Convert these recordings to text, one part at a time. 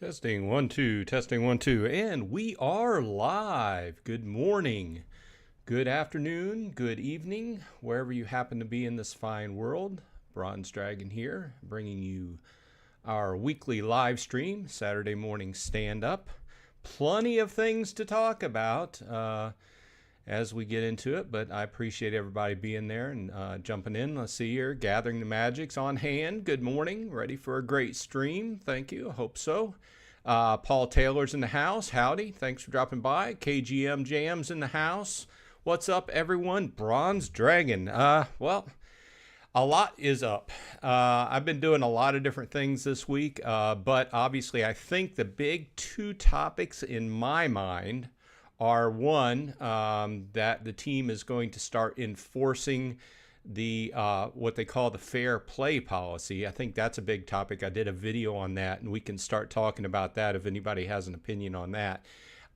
Testing 1 2, testing 1 2, and we are live. Good morning, good afternoon, good evening, wherever you happen to be in this fine world. Bronze Dragon here, bringing you our weekly live stream, Saturday morning stand up. Plenty of things to talk about as we get into it, but I appreciate everybody being there and jumping in. Let's see here, Gathering the Magic's on hand. Good morning, ready for a great stream. Thank you, I hope so. Paul Taylor's in the house. Howdy, thanks for dropping by. KGM Jam's in the house. What's up, everyone? Bronze Dragon. Well, a lot is up. I've been doing a lot of different things this week, but obviously I think the big two topics in my mind are one, that the team is going to start enforcing the what they call the fair play policy. I think that's a big topic. I did a video on that, and we can start talking about that if anybody has an opinion on that.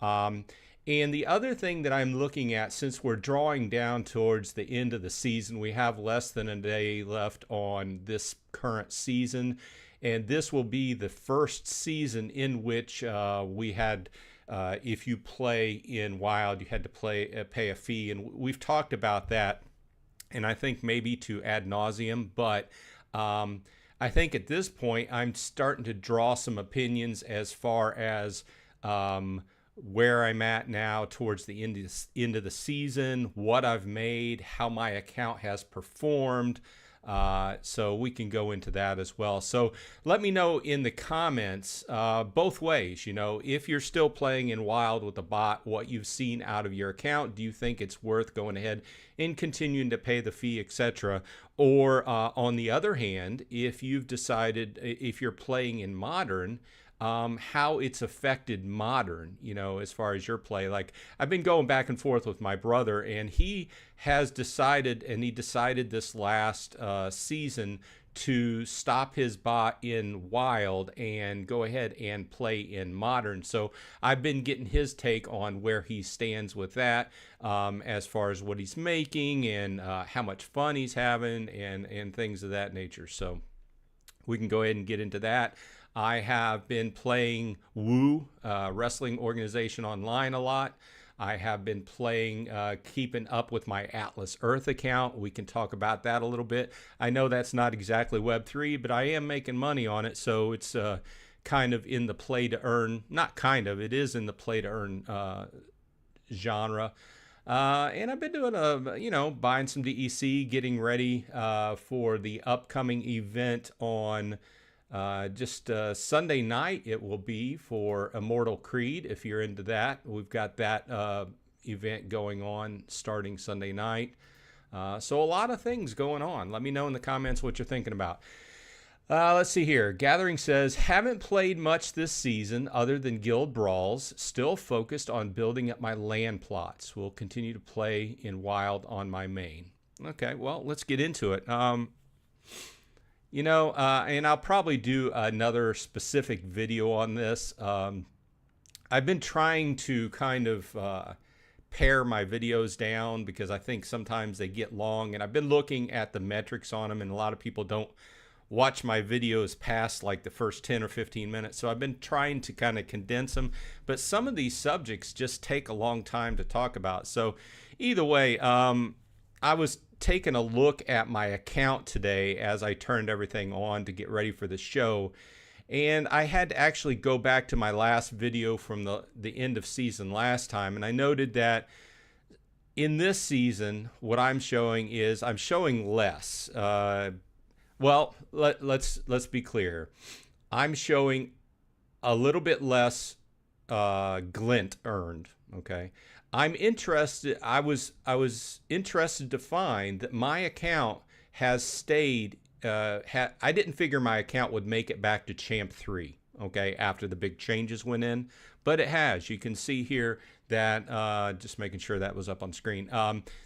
And the other thing that I'm looking at, since we're drawing down towards the end of the season, we have less than a day left on this current season, and this will be the first season in which we had if you play in Wild, you had to pay a fee, and we've talked about that, and I think maybe to ad nauseum, but I think at this point I'm starting to draw some opinions as far as where I'm at now towards the end of the season, what I've made, how my account has performed. So we can go into that as well. So let me know in the comments both ways. You know, if you're still playing in Wild with a bot, what you've seen out of your account. Do you think it's worth going ahead and continuing to pay the fee, etc.? Or on the other hand, if you've decided, if you're playing in Modern, how it's affected Modern, you know, as far as your play. Like, I've been going back and forth with my brother, and he has decided, and he decided this last season to stop his bot in Wild and go ahead and play in Modern. So I've been getting his take on where he stands with that, as far as what he's making and how much fun he's having and things of that nature. So we can go ahead and get into that. I have been playing Woo, Wrestling Organization Online, a lot. I have been playing, keeping up with my Atlas Earth account. We can talk about that a little bit. I know that's not exactly Web3, but I am making money on it, so it's kind of in the play to earn. Not kind of, it is in the play to earn genre. And I've been doing you know, buying some DEC, getting ready for the upcoming event on just Sunday night. It will be for Immortal Creed. If you're into that, we've got that event going on starting Sunday night. So a lot of things going on. Let me know in the comments what you're thinking about. Let's see here. Gathering says, haven't played much this season other than guild brawls. Still focused on building up my land plots. Will continue to play in Wild on my main. Okay, well, let's get into it. You know, and I'll probably do another specific video on this. I've been trying to kind of pare my videos down because I think sometimes they get long, and I've been looking at the metrics on them, and a lot of people don't watch my videos past like the first 10 or 15 minutes. So I've been trying to kind of condense them, but some of these subjects just take a long time to talk about. So either way, I was taking a look at my account today as I turned everything on to get ready for the show, and I had to actually go back to my last video from the end of season last time, and I noted that in this season what I'm showing is I'm showing less. Well, let's be clear. I'm showing a little bit less glint earned. Okay, I'm interested. I was interested to find that my account has stayed. I didn't figure my account would make it back to Champ 3. Okay, after the big changes went in, but it has. You can see here that just making sure that was up on screen.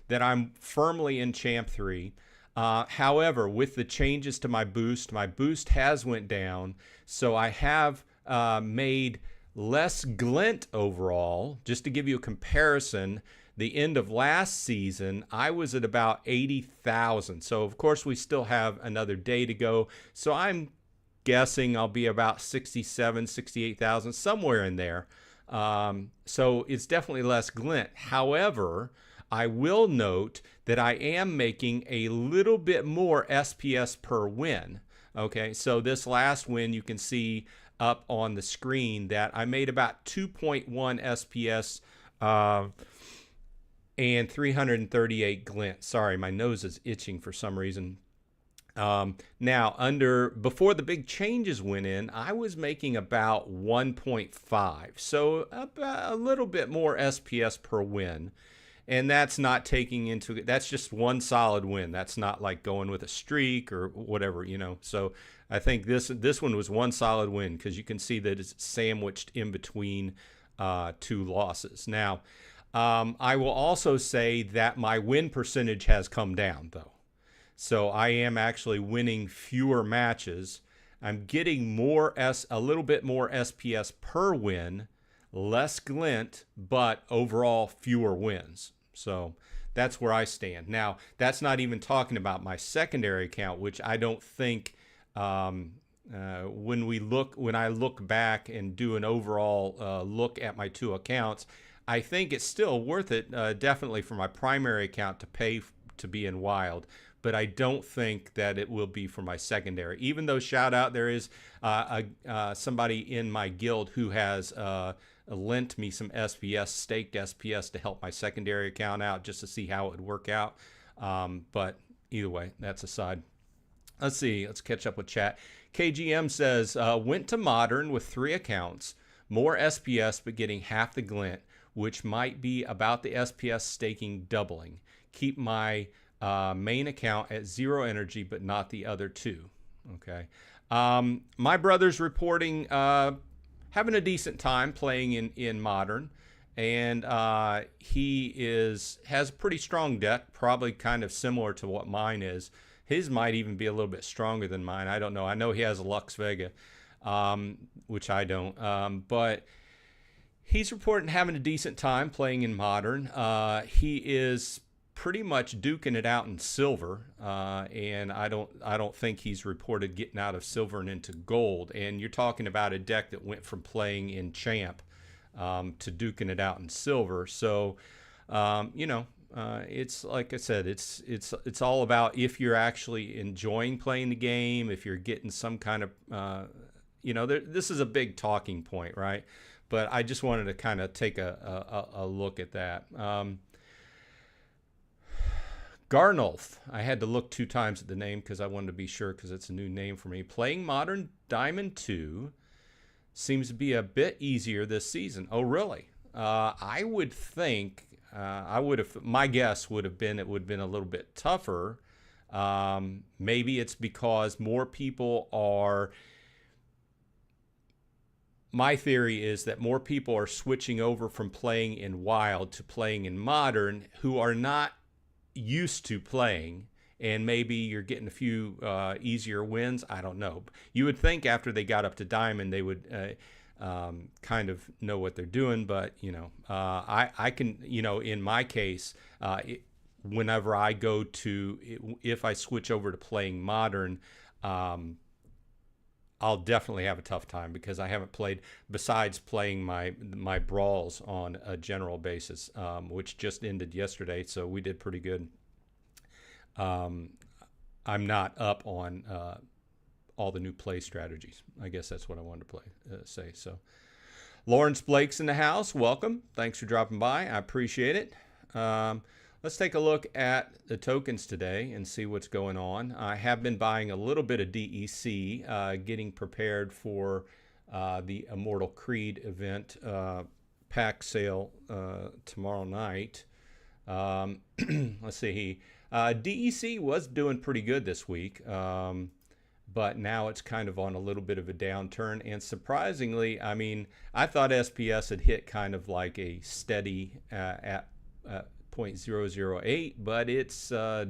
That I'm firmly in Champ 3. However, with the changes to my boost has went down, so I have made less glint overall. Just to give you a comparison, the end of last season, I was at about 80,000. So of course we still have another day to go. So I'm guessing I'll be about 67, 68,000, somewhere in there. So it's definitely less glint. However, I will note that I am making a little bit more SPS per win. Okay, so this last win, you can see up on the screen that I made about 2.1 SPS and 338 glint. Sorry, my nose is itching for some reason. Now, before the big changes went in, I was making about 1.5. So about a little bit more SPS per win. And that's not taking into, that's just one solid win. That's not like going with a streak or whatever, you know. So I think this one was one solid win because you can see that it's sandwiched in between two losses. Now, I will also say that my win percentage has come down, though. So I am actually winning fewer matches. I'm getting a little bit more SPS per win, less glint, but overall fewer wins. So that's where I stand. Now, that's not even talking about my secondary account, which I don't think when I look back and do an overall look at my two accounts, I think it's still worth it, definitely for my primary account to pay to be in wild. But I don't think that it will be for my secondary. Even though, shout out, there is somebody in my guild who has lent me some SPS, staked SPS to help my secondary account out just to see how it would work out. But either way, that's aside. Let's see. Let's catch up with chat. KGM says, went to modern with 3 accounts, more SPS, but getting half the glint, which might be about the SPS staking doubling. Keep my main account at 0 energy, but not the other 2. Okay. My brother's reporting having a decent time playing in modern, and he has a pretty strong deck, probably kind of similar to what mine is. His might even be a little bit stronger than mine. I don't know. I know he has a Lux Vega, which I don't. But he's reporting having a decent time playing in modern. He is pretty much duking it out in silver, and I don't think he's reported getting out of silver and into gold. And you're talking about a deck that went from playing in champ to duking it out in silver. So it's like I said, it's all about if you're actually enjoying playing the game, if you're getting some kind of this is a big talking point, right? But I just wanted to kind of take a look at that. Garnulf, I had to look 2 times at the name because I wanted to be sure because it's a new name for me. Playing Modern Diamond 2 seems to be a bit easier this season. Oh, really? I would think, my guess would have been it would have been a little bit tougher. Maybe it's because more people are, my theory is that more people are switching over from playing in Wild to playing in Modern who are not used to playing, and maybe you're getting a few easier wins. I don't know. You would think after they got up to Diamond they would kind of know what they're doing, but I can, in my case, whenever I go to, if I switch over to playing Modern, I'll definitely have a tough time because I haven't played, besides playing my brawls on a general basis, which just ended yesterday, so we did pretty good. I'm not up on all the new play strategies. I guess that's what I wanted to say. So, Lawrence Blake's in the house. Welcome. Thanks for dropping by. I appreciate it. Let's take a look at the tokens today and see what's going on. I have been buying a little bit of DEC, getting prepared for the Immortal Creed event pack sale tomorrow night. Let's see. DEC was doing pretty good this week, but now it's kind of on a little bit of a downturn. And surprisingly, I mean, I thought SPS had hit kind of like a steady at 0.008, but it's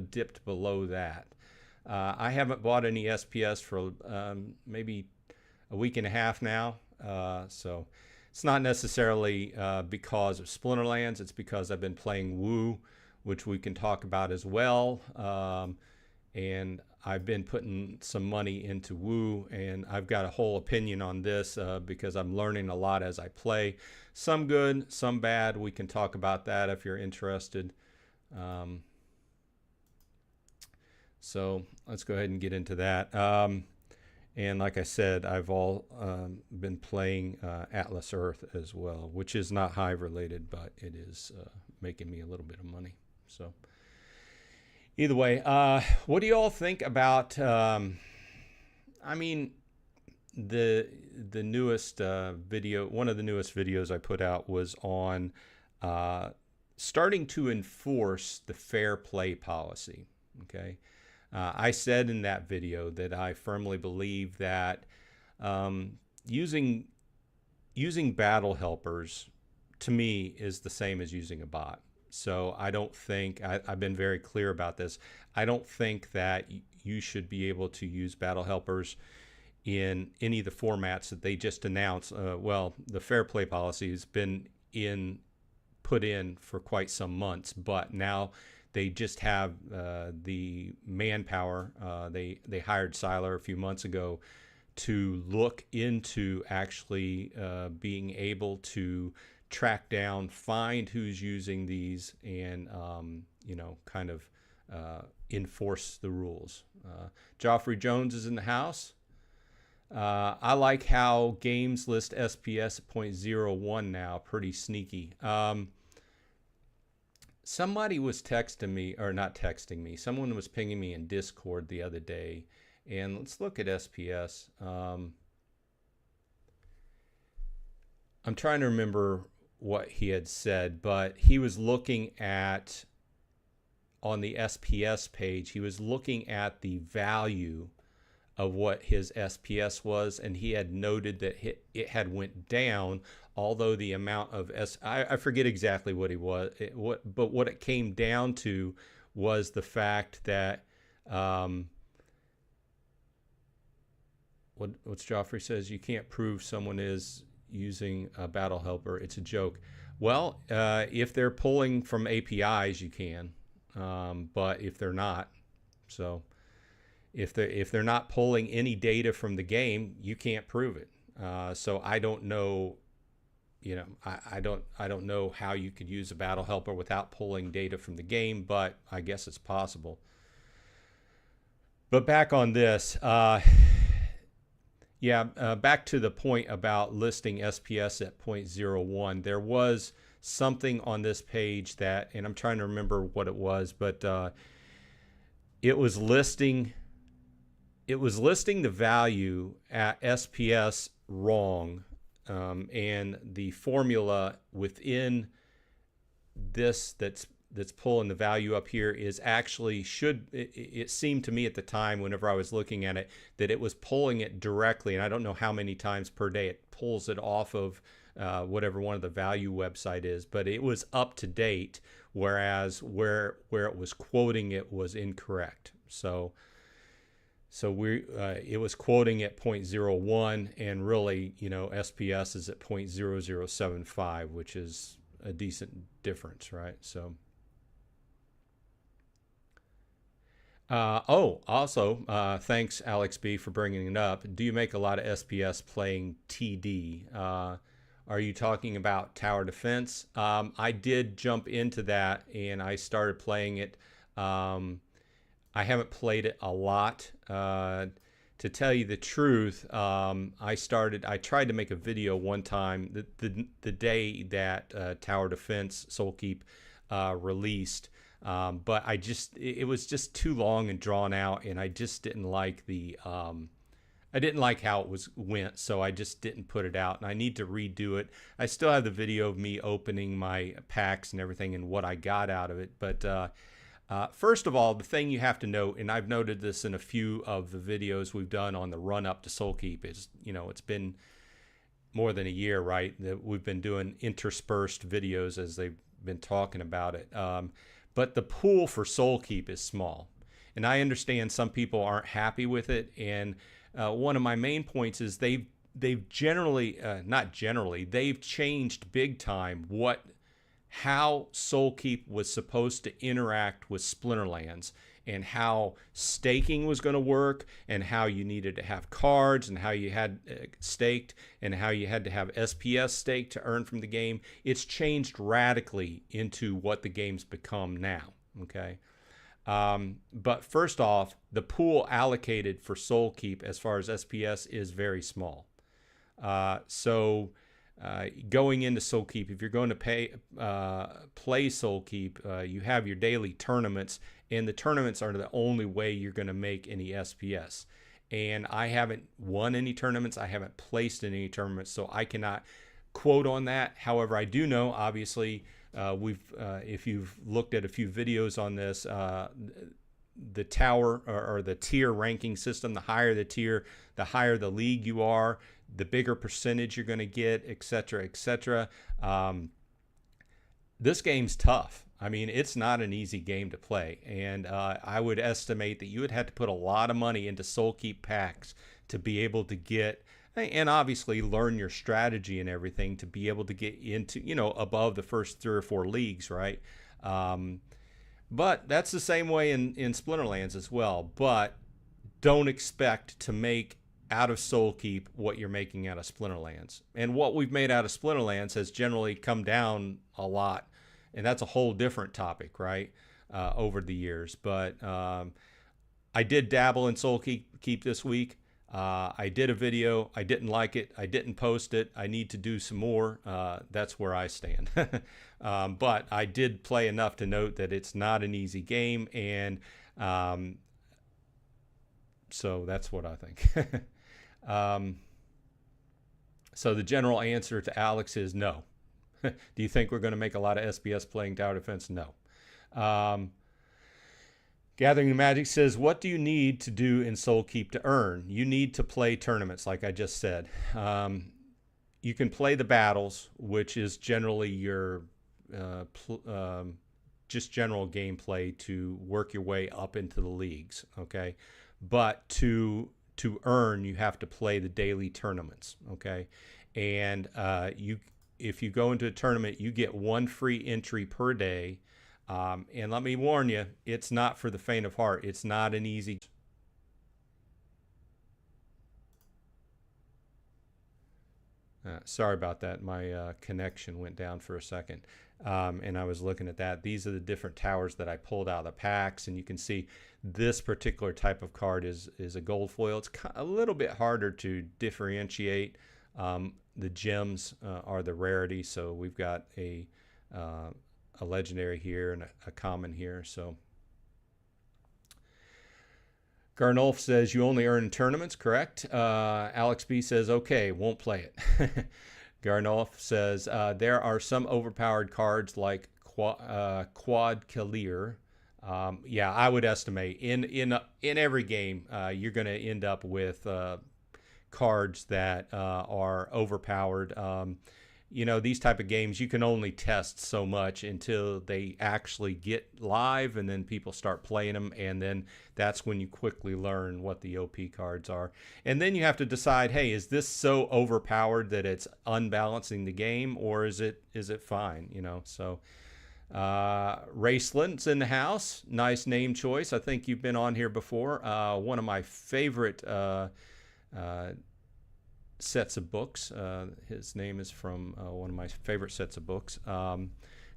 dipped below that. I haven't bought any SPS for maybe a week and a half now, so it's not necessarily because of Splinterlands. It's because I've been playing Woo, which we can talk about as well, and I've been putting some money into Woo, and I've got a whole opinion on this because I'm learning a lot as I play. Some good, some bad. We can talk about that if you're interested. So let's go ahead and get into that. And like I said, I've been playing Atlas Earth as well, which is not Hive related, but it is making me a little bit of money. So either way, what do you all think about, I mean, the newest video, one of the newest videos I put out was on starting to enforce the fair play policy, okay? I said in that video that I firmly believe that using battle helpers, to me, is the same as using a bot. So I don't think, I've been very clear about this, I don't think that you should be able to use battle helpers in any of the formats that they just announced. Well, the fair play policy has been put in for quite some months, but now they just have the manpower. They hired Siler a few months ago to look into actually being able to track down, find who's using these, and you know, kind of enforce the rules. Joffrey Jones is in the house. I like how games list SPS at 0.01 now. Pretty sneaky. Somebody was texting me, or not texting me, someone was pinging me in Discord the other day, and let's look at SPS. I'm trying to remember what he had said, but he was looking at, on the SPS page, he was looking at the value of what his SPS was, and he had noted that it had went down, although the amount of I forget exactly what he was, but what it came down to was the fact that what's Joffrey says, you can't prove someone is using a battle helper, it's a joke. Well, if they're pulling from APIs, you can, but if they're not, so if they're not pulling any data from the game, you can't prove it. So I don't know, you know, I don't know how you could use a battle helper without pulling data from the game, but I guess it's possible. But back on this, back to the point about listing SPS at 0.01. There was something on this page that, and I'm trying to remember what it was, but it was listing the value at SPS wrong, and the formula within this that's pulling the value up here is actually it seemed to me at the time whenever I was looking at it that it was pulling it directly, and I don't know how many times per day it pulls it off of whatever one of the value website is, but it was up to date, whereas where it was quoting it was incorrect. So it was quoting at 0.01, and really, you know, SPS is at 0.0075, which is a decent difference, right? So, also, thanks Alex B for bringing it up. Do you make a lot of SPS playing TD? Are you talking about tower defense? I did jump into that and I started playing it. I haven't played it a lot. To tell you the truth, I tried to make a video one time the day that Tower Defense Soulkeep released, but it was just too long and drawn out, and I just didn't like I didn't like how it went, so I just didn't put it out, and I need to redo it. I still have the video of me opening my packs and everything and what I got out of it, but first of all, the thing you have to note, and I've noted this in a few of the videos we've done on the run up to Soulkeep, is, you know, it's been more than a year, right, that we've been doing interspersed videos as they've been talking about it. But the pool for Soulkeep is small, and I understand some people aren't happy with it. And one of my main points is they've generally, they've changed big time how Soulkeep was supposed to interact with Splinterlands. and how staking was going to work, and how you needed to have cards, and how you had staked, and how you had to have SPS staked to earn from the game. It's changed radically into what the game's become now. Okay. But first off, the pool allocated for Soul Keep as far as SPS is very small. So going into Soul Keep, if you're going to play Soul Keep, you have your daily tournaments, and the tournaments are the only way you're going to make any SPS. And I haven't won any tournaments. I haven't placed in any tournaments, so I cannot quote on that. However, I do know, obviously, if you've looked at a few videos on this, the tower or the tier ranking system, the higher the tier, the higher the league you are, the bigger percentage you're going to get, etc., etc. This game's tough. I mean, it's not an easy game to play, and I would estimate that you would have to put a lot of money into Soul Keep packs to be able to get, and obviously learn your strategy and everything to be able to get into, above the first 3 or 4 leagues, right? But that's the same way in Splinterlands as well. But don't expect to make out of Soul Keep what you're making out of Splinterlands. And what we've made out of Splinterlands has generally come down a lot. And that's a whole different topic, right, over the years. But I did dabble in Soul Keep this week. I did a video. I didn't like it. I didn't post it. I need to do some more. That's where I stand. But I did play enough to note that it's not an easy game. And so that's what I think. So the general answer to Alex is no. Do you think we're going to make a lot of SPS playing tower defense? No. Gathering the Magic says, what do you need to do in Soul Keep to earn? You need to play tournaments, like I just said. You can play the battles, which is generally your just general gameplay to work your way up into the leagues, okay? But to earn, you have to play the daily tournaments, okay? And if you go into a tournament, you get 1 free entry per day. And let me warn you, it's not for the faint of heart. It's not an easy. Sorry about that. My connection went down for a second. And I was looking at that. These are the different towers that I pulled out of the packs. And you can see this particular type of card is a gold foil. It's a little bit harder to differentiate. The gems are the rarity. So we've got a legendary here and a common here. So Garnolf says you only earn in tournaments, correct? Alex B says, okay, won't play it. Garnolf says there are some overpowered cards like Quad Clear. Yeah, I would estimate in every game you're going to end up with cards that are overpowered. These type of games, you can only test so much until they actually get live, and then people start playing them, and then that's when you quickly learn what the OP cards are. And then you have to decide, hey, is this so overpowered that it's unbalancing the game, or is it fine? So Ray Slinton's in the house. Nice name choice. I think you've been on here before. One of my favorite sets of books. His name is from one of my favorite sets of books.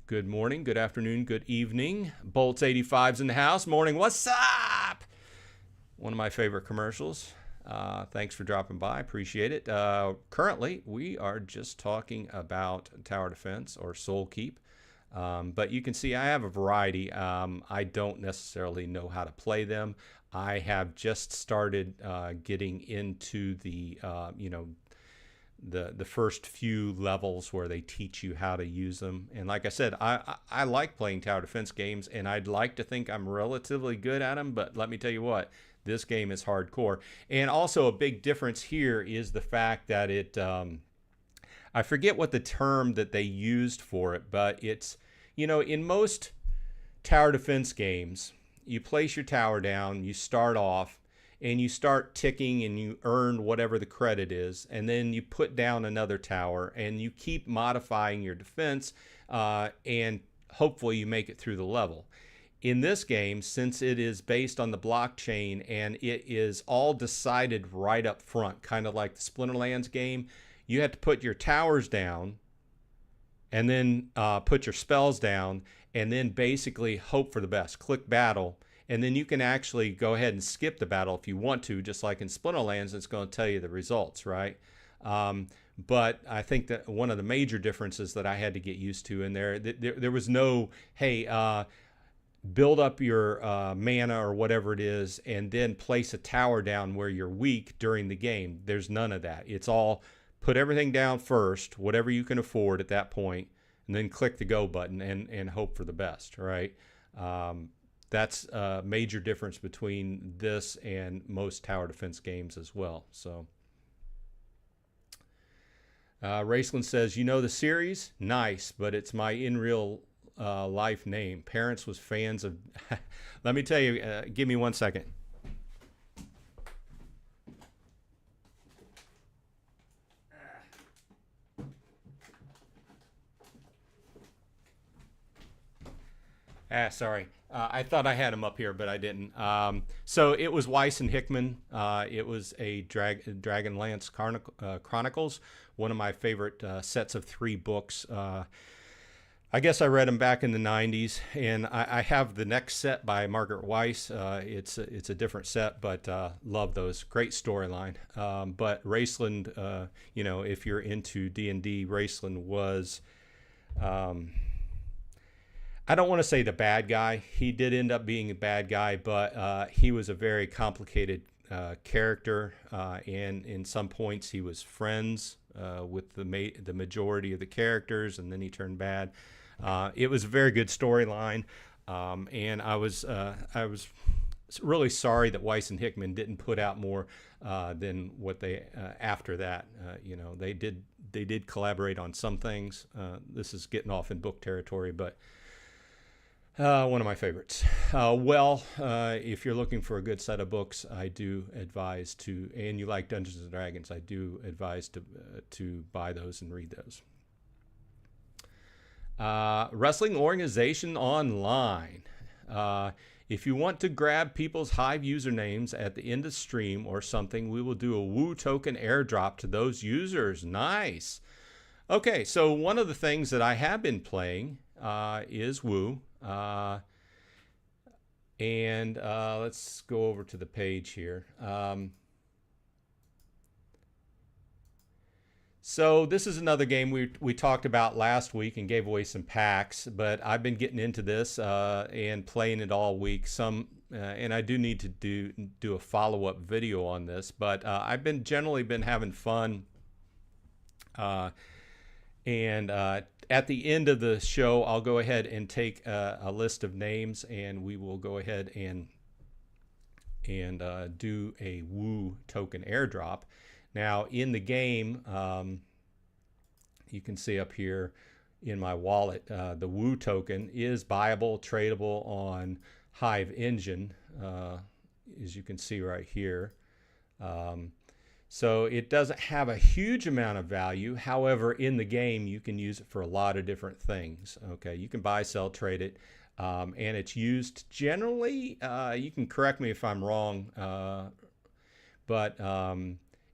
Good morning, good afternoon, good evening. Bolts 85's in the house. Morning, what's up? One of my favorite commercials. Thanks for dropping by. Appreciate it. Currently, we are just talking about tower defense or Soul Keep. But you can see I have a variety. I don't necessarily know how to play them. I have just started getting into the first few levels where they teach you how to use them. And like I said, I like playing tower defense games, and I'd like to think I'm relatively good at them. But let me tell you what, this game is hardcore. And also a big difference here is the fact that it, I forget what the term that they used for it, but it's, in most tower defense games, you place your tower down, you start off, and you start ticking and you earn whatever the credit is, and then you put down another tower and you keep modifying your defense, and hopefully you make it through the level. in this game, since it is based on the blockchain and it is all decided right up front, kind of like the Splinterlands game, you have to put your towers down and then put your spells down and then basically hope for the best. Click battle, and then you can actually go ahead and skip the battle if you want to, just like in Splinterlands, it's going to tell you the results, right? But I think that one of the major differences that I had to get used to in there was no, hey, build up your mana or whatever it is, and then place a tower down where you're weak during the game. There's none of that. It's all put everything down first, whatever you can afford at that point, and then click the go button and hope for the best, right? That's a major difference between this and most tower defense games as well. So, Raceland says, you know the series? Nice, but it's my in real life name. Parents was fans of... Let me tell you, give me 1 second. Sorry. I thought I had him up here, but I didn't. So it was Weiss and Hickman. It was a Dragonlance Chronicles, one of my favorite sets of 3 books. I guess I read them back in the 90s, and I have the next set by Margaret Weiss. It's a different set, but love those. Great storyline. But Raceland, you know, if you're into D&D, Raceland was... I don't want to say the bad guy. He did end up being a bad guy, but he was a very complicated character, and in some points he was friends with the majority of the characters, and then he turned bad. It was a very good storyline, and I was really sorry that Weiss and Hickman didn't put out more than what they after that. You know, they did collaborate on some things. This is getting off in book territory, but. One of my favorites. If you're looking for a good set of books, I do advise to, and you like Dungeons and Dragons, I do advise to buy those and read those. Wrestling Organization Online. If you want to grab people's Hive usernames at the end of stream or something, we will do a Woo token airdrop to those users. Nice. Okay, so one of the things that I have been playing is Woo. Let's go over to the page here. So this is another game we talked about last week and gave away some packs, but I've been getting into this and playing it all week. And I do need to do a follow-up video on this, but I've generally been having fun. At the end of the show, I'll go ahead and take a list of names, and we will go ahead and do a Woo token airdrop. Now, in the game, you can see up here in my wallet, the Woo token is buyable, tradable on Hive Engine, as you can see right here. So it doesn't have a huge amount of value. However, in the game, you can use it for a lot of different things. Okay, you can buy, sell, trade it, and it's used generally. You can correct me if I'm wrong, but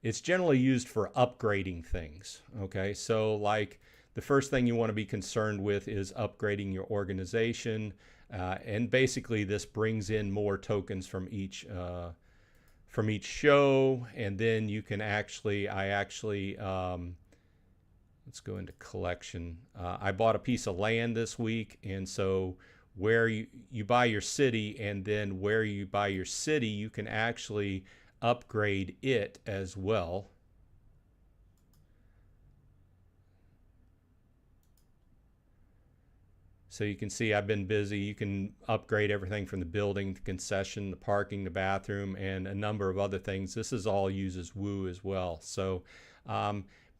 it's generally used for upgrading things. Okay, so like the first thing you want to be concerned with is upgrading your organization, and basically this brings in more tokens from each show, and then you can let's go into collection. I bought a piece of land this week, and so where you buy your city, and then where you buy your city, you can actually upgrade it as well. So you can see I've been busy. You can upgrade everything from the building, the concession, the parking, the bathroom, and a number of other things. This is all uses Woo as well. So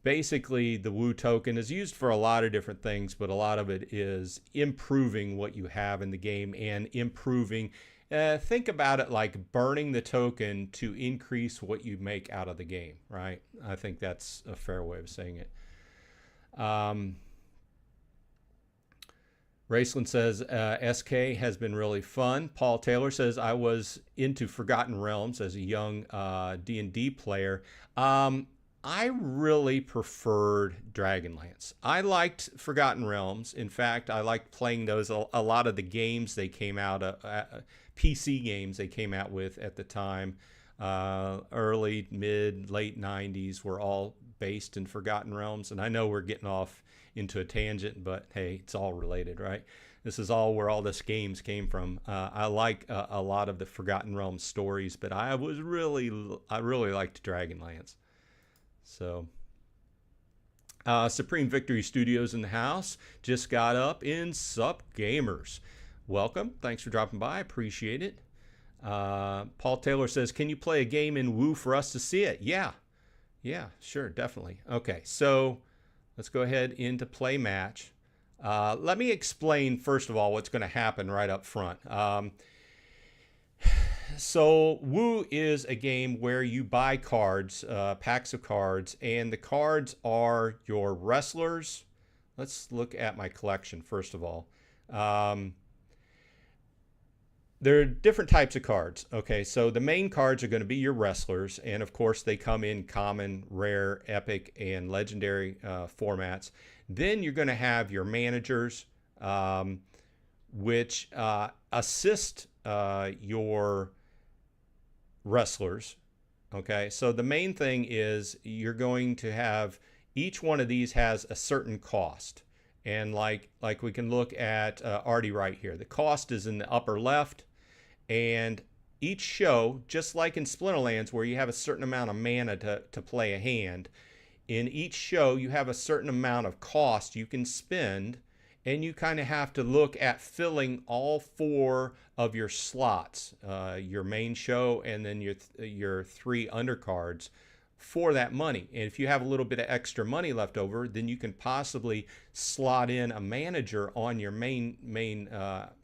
basically the Woo token is used for a lot of different things, but a lot of it is improving what you have in the game and improving. Think about it like burning the token to increase what you make out of the game, right? I think that's a fair way of saying it. Raceland says, SK has been really fun. Paul Taylor says, I was into Forgotten Realms as a young D&D player. I really preferred Dragonlance. I liked Forgotten Realms. In fact, I liked playing those. A lot of the games they came out, PC games they came out with at the time, early, mid, late 90s, were all based in Forgotten Realms. And I know we're getting off into a tangent, but hey, it's all related, right? This is all where all this games came from. I like a lot of the Forgotten Realms stories, but I really liked Dragonlance. So, Supreme Victory Studios in the house just got up in Sup Gamers. Welcome. Thanks for dropping by. Appreciate it. Paul Taylor says, can you play a game in Woo for us to see it? Yeah, sure, definitely. Okay, so let's go ahead into play match. Let me explain, first of all, what's going to happen right up front. So Woo is a game where you buy cards, packs of cards, and the cards are your wrestlers. Let's look at my collection, first of all. There are different types of cards. Okay, so the main cards are going to be your wrestlers, and of course they come in common, rare, epic, and legendary formats. Then you're going to have your managers, which assist your wrestlers. Okay, so the main thing is you're going to have, each one of these has a certain cost. And like we can look at Artie right here. The cost is in the upper left. And each show, just like in Splinterlands, where you have a certain amount of mana to play a hand, in each show you have a certain amount of cost you can spend, and you kind of have to look at filling all 4 of your slots, your main show and then your 3 undercards for that money. And if you have a little bit of extra money left over, then you can possibly slot in a manager on your main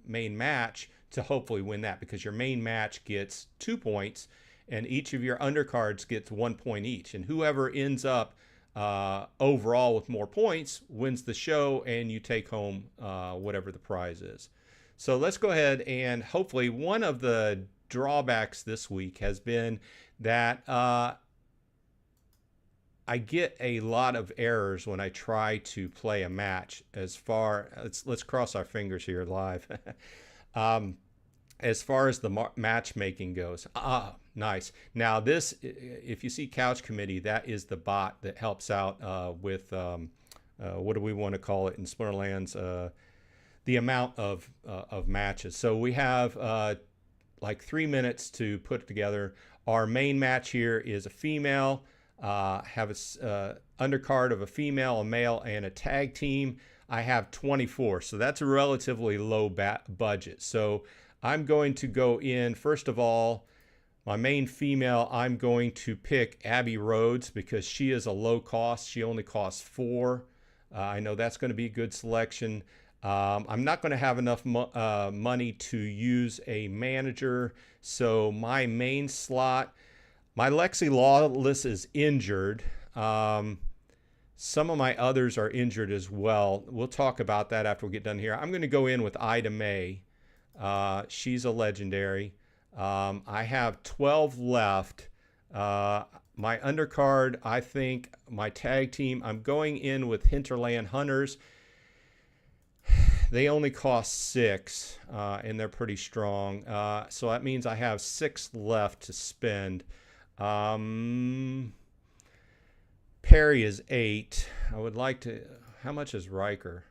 match to hopefully win that, because your main match gets 2 points and each of your undercards gets 1 point each, and whoever ends up overall with more points wins the show, and you take home whatever the prize is. So let's go ahead, and hopefully one of the drawbacks this week has been that I get a lot of errors when I try to play a match. As far, let's cross our fingers here live. As far as the matchmaking goes. Nice. Now this, if you see Couch Committee, that is the bot that helps out with, what do we want to call it in Splinterlands? The amount of matches. So we have like 3 minutes to put together. Our main match here is a female, have a undercard of a female, a male, and a tag team. I have 24, so that's a relatively low budget. So I'm going to go in, first of all, my main female, I'm going to pick Abby Rhodes because she is a low cost. She only costs 4. I know that's going to be a good selection. I'm not going to have enough money to use a manager. So my main slot, my Lexi Lawless is injured. Some of my others are injured as well. We'll talk about that after we get done here. I'm going to go in with Ida May. She's a legendary. I have 12 left. My undercard, I think my tag team, I'm going in with Hinterland Hunters. They only cost 6, and they're pretty strong. So that means I have 6 left to spend. Perry is 8. I would like to, how much is Riker?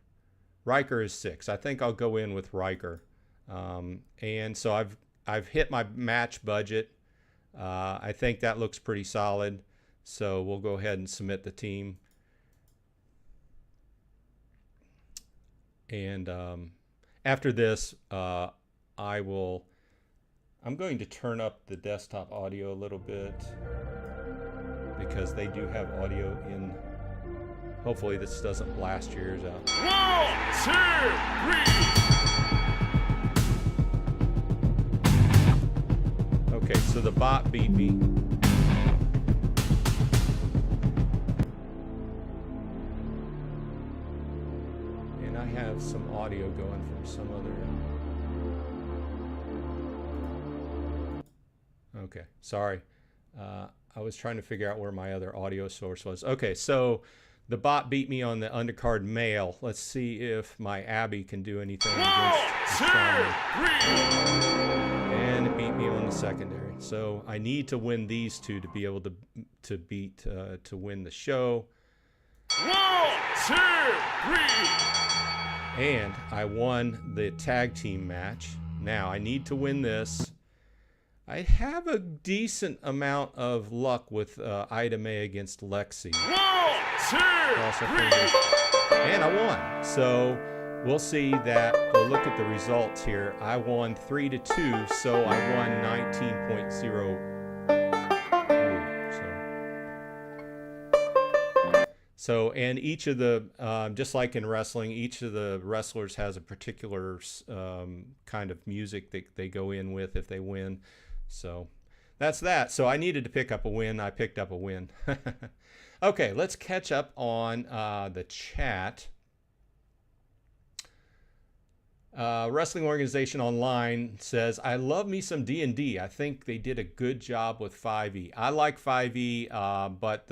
Riker is 6. I think I'll go in with Riker. And so I've hit my match budget. I think that looks pretty solid. So we'll go ahead and submit the team. And after this, I'm going to turn up the desktop audio a little bit because they do have audio in. Hopefully this doesn't blast your ears out. 1, 2, 3. Okay, so the bot beat me. And I have some audio going from some other... Okay, sorry. I was trying to figure out where my other audio source was. Okay, so the bot beat me on the undercard male. Let's see if my Abby can do anything against the and it beat me on the secondary. So I need to win these two to be able to win the show. 1, 2, 3. And I won the tag team match. Now I need to win this. I have a decent amount of luck with Ida May against Lexi. 1, 2, 3. And I won. So we'll see that. We'll look at the results here. I won 3-2, so I won 19.0. So, and each of the, just like in wrestling, each of the wrestlers has a particular kind of music that they go in with if they win. So that's that. So I needed to pick up a win. I picked up a win. Okay, let's catch up on the chat. Wrestling Organization Online says, I love me some D&D. I think they did a good job with 5e. I like 5e, but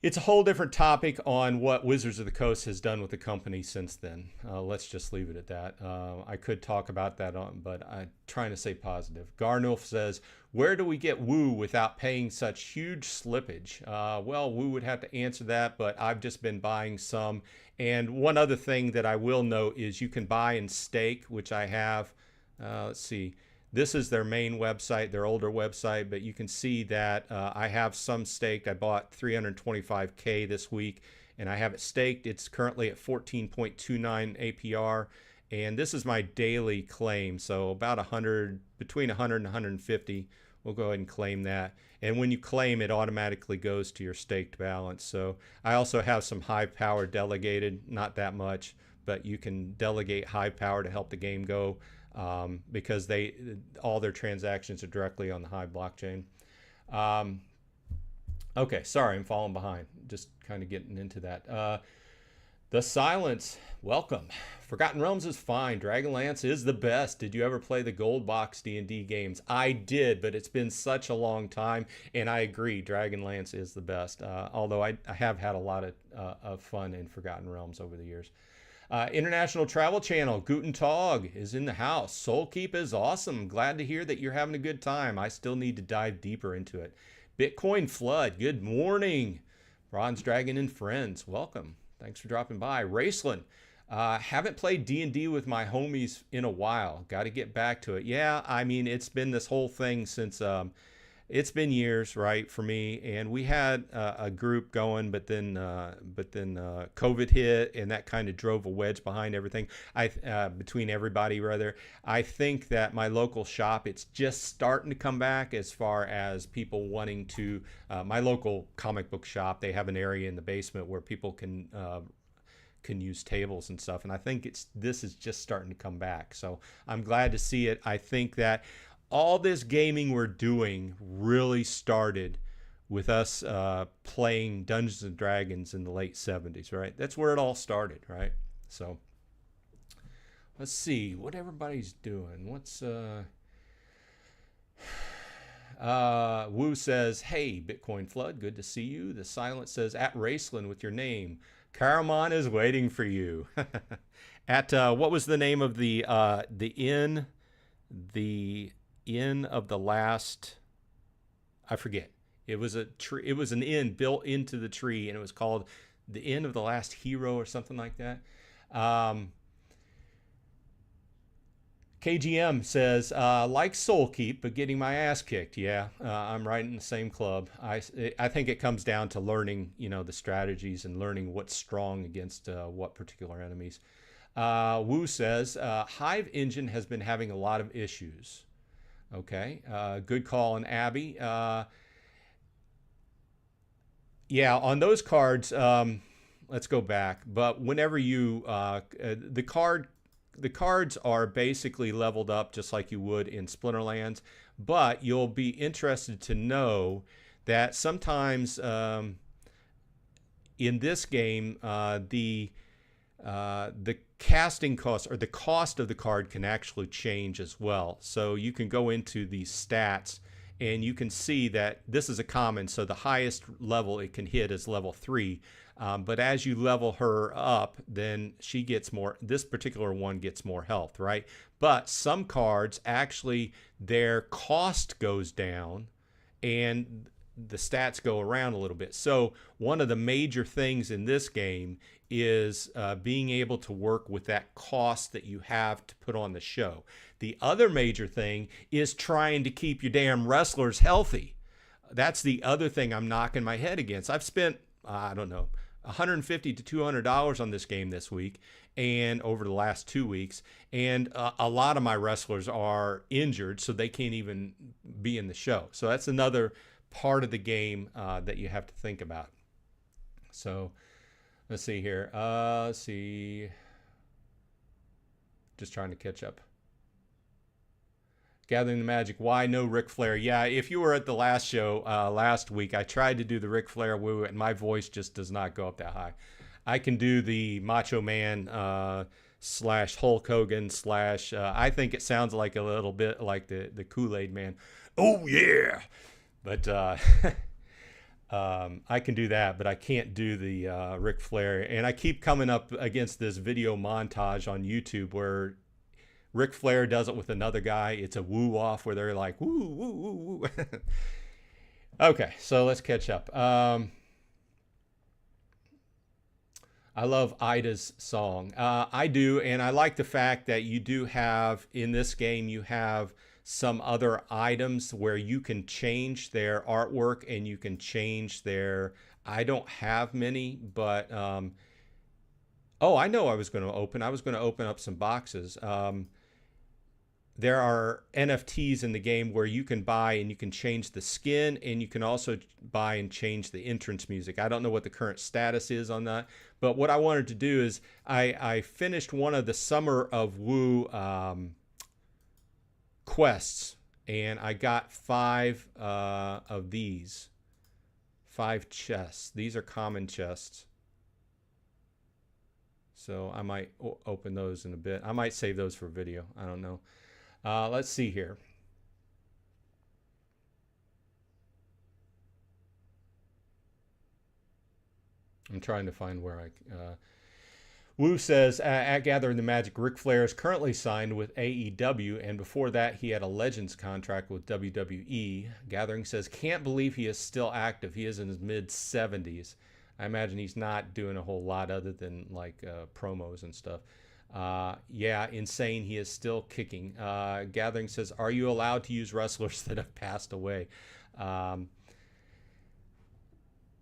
it's a whole different topic on what Wizards of the Coast has done with the company since then. Let's just leave it at that. I could talk about that, but I'm trying to stay positive. Garnulf says, where do we get Woo without paying such huge slippage? Well, Woo would have to answer that, but I've just been buying some. And one other thing that I will note is you can buy and stake, which I have. Let's see. This is their main website, their older website, but you can see that I have some staked. I bought 325K this week, and I have it staked. It's currently at 14.29 APR, and this is my daily claim, so about 100, between 100 and 150. We'll go ahead and claim that. And when you claim, it automatically goes to your staked balance. So I also have some Hive power delegated, not that much, but you can delegate Hive power to help the game go. Because all their transactions are directly on the Hive blockchain. Okay, sorry, I'm falling behind. Just kind of getting into that. The Silence, welcome. Forgotten Realms is fine. Dragonlance is the best. Did you ever play the Gold Box D&D games? I did, but it's been such a long time, and I agree, Dragonlance is the best. Although I have had a lot of fun in Forgotten Realms over the years. International Travel Channel, Guten Tag is in the house. Soulkeep is awesome. Glad to hear that you're having a good time. I still need to dive deeper into it. Bitcoin Flood, good morning. Bronze Dragon and friends, welcome. Thanks for dropping by. Raceland, haven't played D&D with my homies in a while. Got to get back to it. Yeah, I mean, it's been this whole thing since... it's been years, right, for me, and we had a group going, but then COVID hit, and that kind of drove a wedge behind everything. Between everybody, rather. I think that my local shop, it's just starting to come back as far as people wanting to. My local comic book shop, they have an area in the basement where people can use tables and stuff, and I think this is just starting to come back. So I'm glad to see it. I think that all this gaming we're doing really started with us playing Dungeons and Dragons in the late 70s, right? That's where it all started, right? So let's see what everybody's doing. What's Woo says, hey, Bitcoin Flood, good to see you. The Silent says, at Raceland with your name. Caramon is waiting for you. At what was the name of the inn? The inn of the last, I forget. It was a tree. It was an inn built into the tree, and it was called the Inn of the Last Hero or something like that. KGM says, like Soulkeep, but getting my ass kicked. Yeah, I'm right in the same club. I think it comes down to learning, the strategies and learning what's strong against what particular enemies. Wu says, Hive Engine has been having a lot of issues. Okay, good call on Abby. Yeah, on those cards, let's go back. But whenever you, the cards are basically leveled up just like you would in Splinterlands. But you'll be interested to know that sometimes in this game, the casting cost or the cost of the card can actually change as well. So you can go into these stats and you can see that this is a common. So the highest level it can hit is level 3. But as you level her up, then she gets more, this particular one gets more health, right? But some cards actually, their cost goes down and the stats go around a little bit. So one of the major things in this game is being able to work with that cost that you have to put on the show. The other major thing is trying to keep your damn wrestlers healthy. That's the other thing I'm knocking my head against. I've spent, I don't know, $150 to $200 on this game this week and over the last 2 weeks. And a lot of my wrestlers are injured, so they can't even be in the show. So that's another part of the game that you have to think about. So let's see here. Let's see. Just trying to catch up. Gathering the Magic. Why no Ric Flair? Yeah, if you were at the last show last week, I tried to do the Ric Flair woo, and my voice just does not go up that high. I can do the Macho Man slash Hulk Hogan slash, I think it sounds like a little bit like the Kool-Aid Man. Oh, yeah. But I can do that, but I can't do the Ric Flair. And I keep coming up against this video montage on YouTube where Ric Flair does it with another guy. It's a woo off where they're like, woo, woo, woo, woo. Okay, so let's catch up. I love Ida's song. I do, and I like the fact that you do have, in this game, you have some other items where you can change their artwork and you can change their, I don't have many, but, oh, I know I was going to open up some boxes. There are NFTs in the game where you can buy and you can change the skin, and you can also buy and change the entrance music. I don't know what the current status is on that, but what I wanted to do is I finished one of the Summer of Woo quests, and I got 5 of these. 5 chests. These are common chests. So I might open those in a bit. I might save those for video. I don't know. Let's see here. I'm trying to find where I... Wu says, at Gathering the Magic, Ric Flair is currently signed with AEW, and before that he had a Legends contract with WWE. Gathering says, can't believe he is still active. He is in his mid-70s. I imagine he's not doing a whole lot other than like promos and stuff. Yeah, insane. He is still kicking. Gathering says, are you allowed to use wrestlers that have passed away?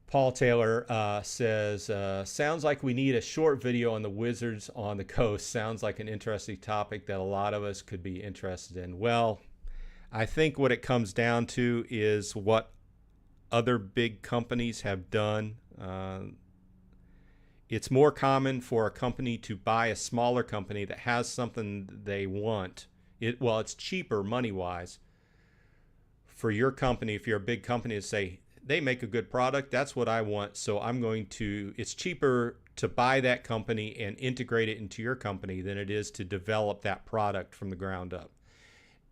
Paul Taylor says, sounds like we need a short video on the Wizards on the Coast. Sounds like an interesting topic that a lot of us could be interested in. Well, I think what it comes down to is what other big companies have done. It's more common for a company to buy a smaller company that has something they want. Well, it's cheaper money-wise for your company, if you're a big company, to say, they make a good product, that's what I want, so I'm going to, it's cheaper to buy that company and integrate it into your company than it is to develop that product from the ground up.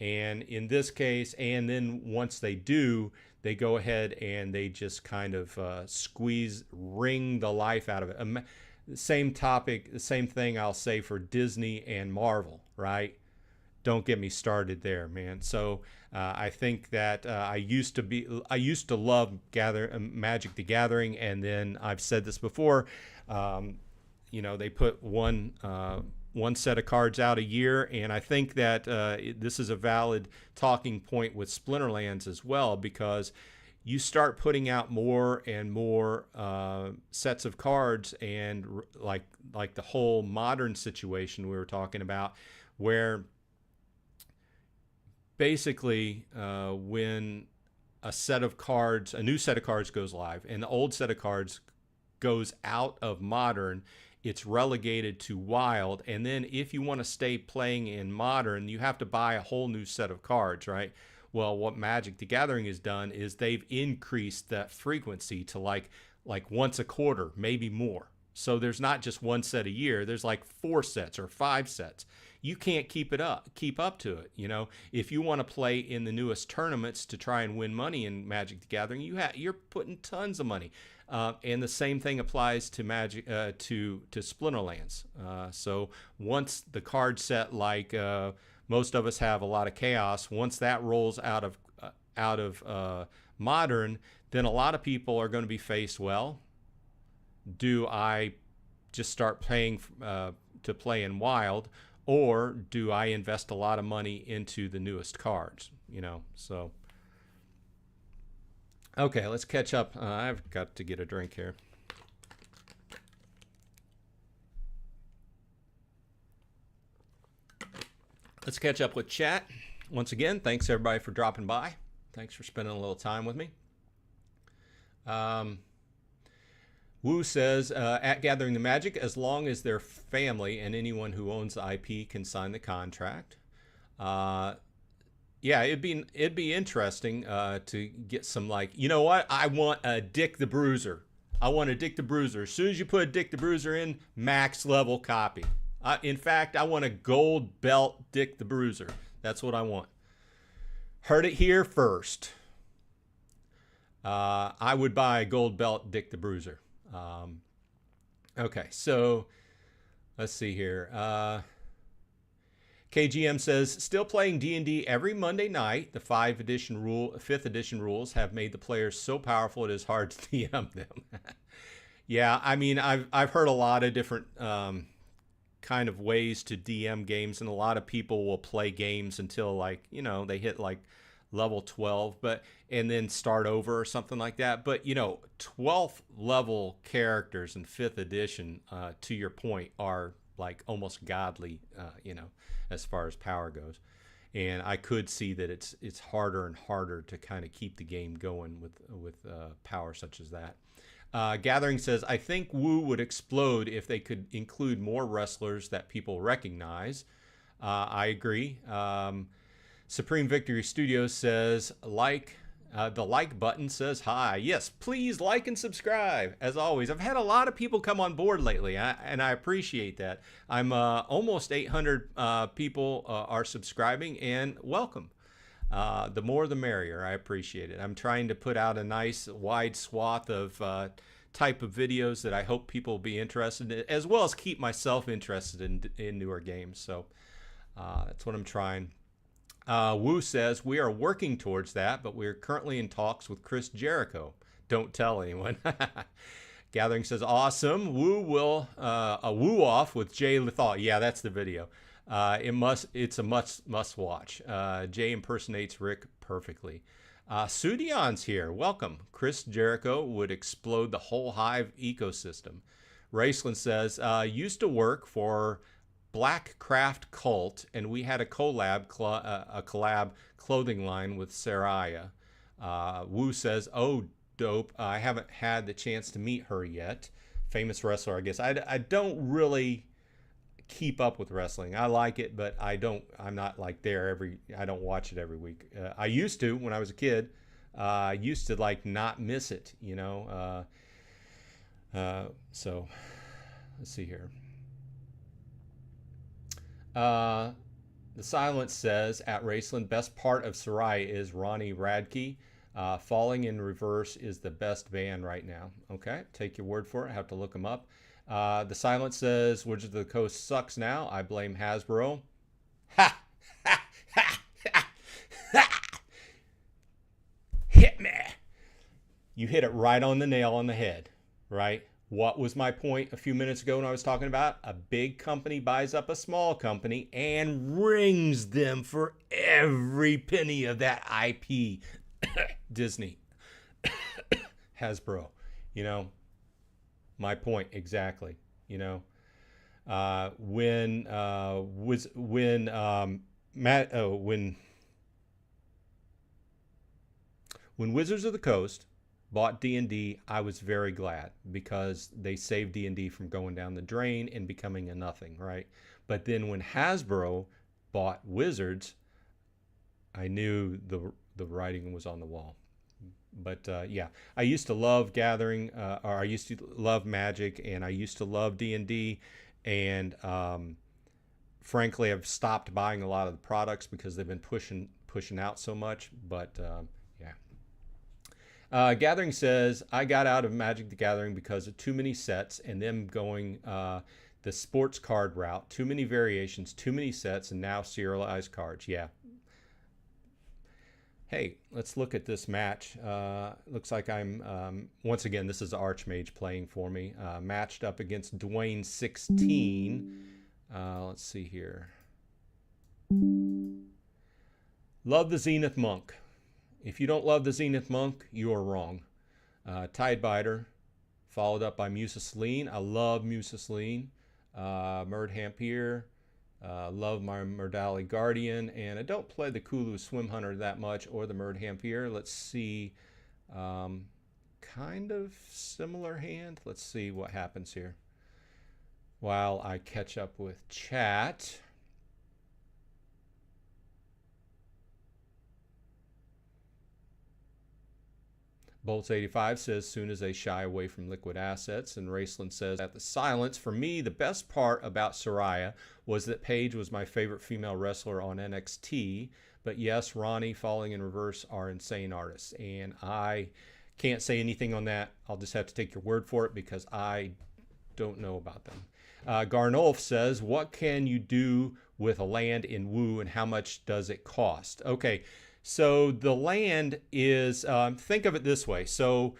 And in this case, and then once they do, they go ahead and they just kind of wring the life out of it. Same topic, the same thing I'll say for Disney and Marvel, right? Don't get me started there, man. So I think that I used to love Magic the Gathering, and then I've said this before, you know, they put one set of cards out a year, and I think that this is a valid talking point with Splinterlands as well, because you start putting out more and more sets of cards, and like the whole modern situation we were talking about, where basically when a new set of cards goes live and the old set of cards goes out of modern, it's relegated to wild. And then if you want to stay playing in modern, you have to buy a whole new set of cards, right? Well, what Magic the Gathering has done is they've increased that frequency to like once a quarter, maybe more. So there's not just one set a year. There's like 4 sets or 5 sets. You can't keep up to it. You know, if you want to play in the newest tournaments to try and win money in Magic the Gathering, you're putting tons of money. And the same thing applies to Magic to Splinterlands. So once the card set, like most of us have a lot of Chaos, once that rolls out of Modern, then a lot of people are going to be faced, well, do I just start paying to play in Wild, or do I invest a lot of money into the newest cards? You know, so. Okay, let's catch up. I've got to get a drink here. Let's catch up with chat. Once again, thanks everybody for dropping by. Thanks for spending a little time with me. Wu says, at Gathering the Magic, as long as their family and anyone who owns the IP can sign the contract. Yeah, it'd be interesting to get some, like, you know what? I want a Dick the Bruiser. I want a Dick the Bruiser. As soon as you put a Dick the Bruiser in, max level copy. In fact, I want a gold belt Dick the Bruiser. That's what I want. Heard it here first. I would buy a gold belt Dick the Bruiser. Okay, so let's see here. KGM says, still playing D&D every Monday night. The 5th edition rules have made the players so powerful it is hard to DM them. Yeah, I mean, I've heard a lot of different kind of ways to DM games, and a lot of people will play games until, like, you know, they hit like level 12, and then start over or something like that. But, you know, 12th level characters in 5th edition, to your point, are like almost godly, you know, as far as power goes. And I could see that it's harder and harder to kind of keep the game going with power such as that. Gathering says, I think WoW would explode if they could include more wrestlers that people recognize. I agree. Supreme Victory Studios says, the like button says hi. Yes, please like and subscribe. As always, I've had a lot of people come on board lately, and I appreciate that. I'm almost 800 people are subscribing, and welcome. The more the merrier. I appreciate it. I'm trying to put out a nice wide swath of type of videos that I hope people will be interested in, as well as keep myself interested in newer games. So that's what I'm trying. Wu says, we are working towards that, but we're currently in talks with Chris Jericho. Don't tell anyone. Gathering says, awesome. Wu will a woo off with Jay Lethal. Yeah, that's the video. It's a must watch. Jay impersonates Rick perfectly. Sudion's here. Welcome. Chris Jericho would explode the whole Hive ecosystem. Raceland says, used to work for Black Craft Cult, and we had a collab clothing line with Saraya. Wu says, oh, dope. I haven't had the chance to meet her yet. Famous wrestler, I guess. I don't really keep up with wrestling. I like it, but I'm not like there I don't watch it every week. I used to when I was a kid. I used to like not miss it, you know. So let's see here. The Silence says, at Raceland, best part of Sarai is Ronnie Radke. Falling in Reverse is the best band right now. Okay, take your word for it. I have to look them up. The Silence says, Wizards of the Coast sucks now. I blame Hasbro. Ha! Ha! Ha! Ha! Ha! Hit me! You hit it right on the nail on the head, right? What was my point a few minutes ago when I was talking about a big company buys up a small company and wrings them for every penny of that IP? Disney. Hasbro. You know, my point exactly. You know, when Wizards of the Coast bought D&D, I was very glad because they saved D&D from going down the drain and becoming a nothing, right? But then when Hasbro bought Wizards, I knew the writing was on the wall. But yeah, I used to love Gathering, or I used to love Magic, and I used to love D&D, and frankly, I've stopped buying a lot of the products because they've been pushing out so much. But yeah. Gathering says, I got out of Magic the Gathering because of too many sets and them going the sports card route. Too many variations, too many sets, and now serialized cards. Yeah. Hey, let's look at this match. Looks like I'm, once again, this is Archmage playing for me. Matched up against Dwayne 16. Let's see here. Love the Zenith Monk. If you don't love the Zenith Monk, you are wrong. Tidebiter, followed up by Musa Celine. I love Musa Celine. Murd Hampier. Love my Murdali Guardian. And I don't play the Kulu Swim Hunter that much, or the Murd Hampier. Let's see. Kind of similar hand. Let's see what happens here while I catch up with chat. Bolts85 says, soon as they shy away from liquid assets. And Raceland says, at the silence, for me, the best part about Soraya was that Paige was my favorite female wrestler on NXT. But yes, Ronnie, Falling in Reverse are insane artists. And I can't say anything on that. I'll just have to take your word for it because I don't know about them. Garnolf says, what can you do with a land in Woo and how much does it cost? Okay. So the land is, think of it this way. So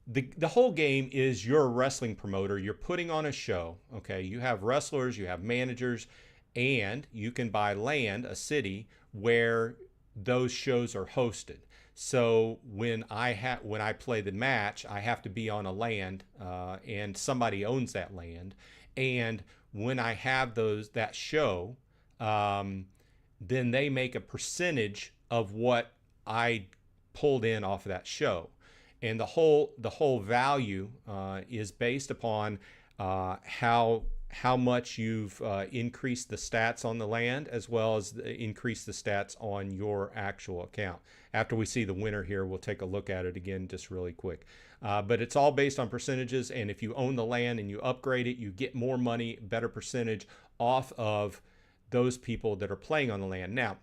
the whole game is you're a wrestling promoter. You're putting on a show. Okay. You have wrestlers, you have managers, and you can buy land, a city, where those shows are hosted. So when I play the match, I have to be on a land, and somebody owns that land. And when I have that show, then they make a percentage of what I pulled in off of that show. And the whole value is based upon how much you've increased the stats on the land, as well as increased the stats on your actual account. After we see the winner here, we'll take a look at it again just really quick. But it's all based on percentages, and if you own the land and you upgrade it, you get more money, better percentage off of those people that are playing on the land. Now,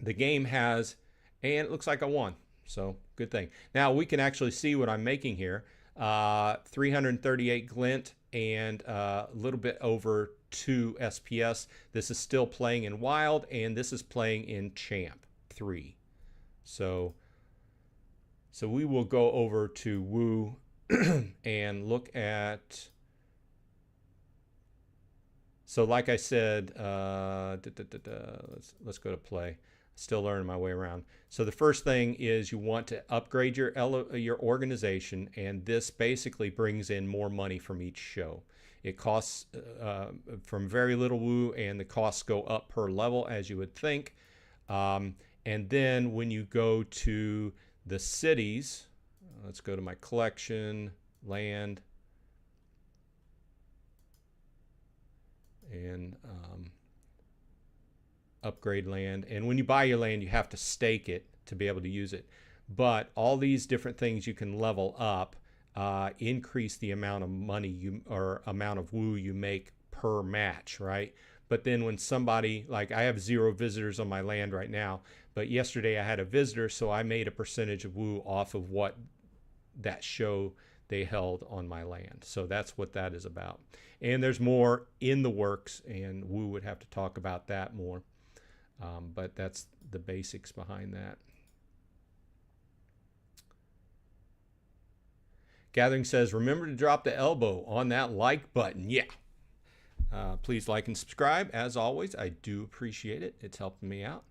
the game has, and it looks like I won, so good thing. Now we can actually see what I'm making here. 338 glint and a little bit over 2 SPS. This is still playing in Wild, and this is playing in Champ 3. So we will go over to Woo and look at. So like I said, let's go to play. Still learning my way around. So the first thing is you want to upgrade your organization, and this basically brings in more money from each show. It costs from very little Woo, and the costs go up per level, as you would think. And then when you go to the cities, let's go to my collection, land, and upgrade land. And when you buy your land, you have to stake it to be able to use it. But all these different things you can level up, increase the amount of money or amount of Woo you make per match, right? But then when somebody, like I have 0 visitors on my land right now, but yesterday I had a visitor, so I made a percentage of Woo off of what that show they held on my land. So that's what that is about. And there's more in the works, and Woo would have to talk about that more. But that's the basics behind that. Gathering says, remember to drop the elbow on that like button. Yeah. Please like and subscribe. As always, I do appreciate it. It's helping me out.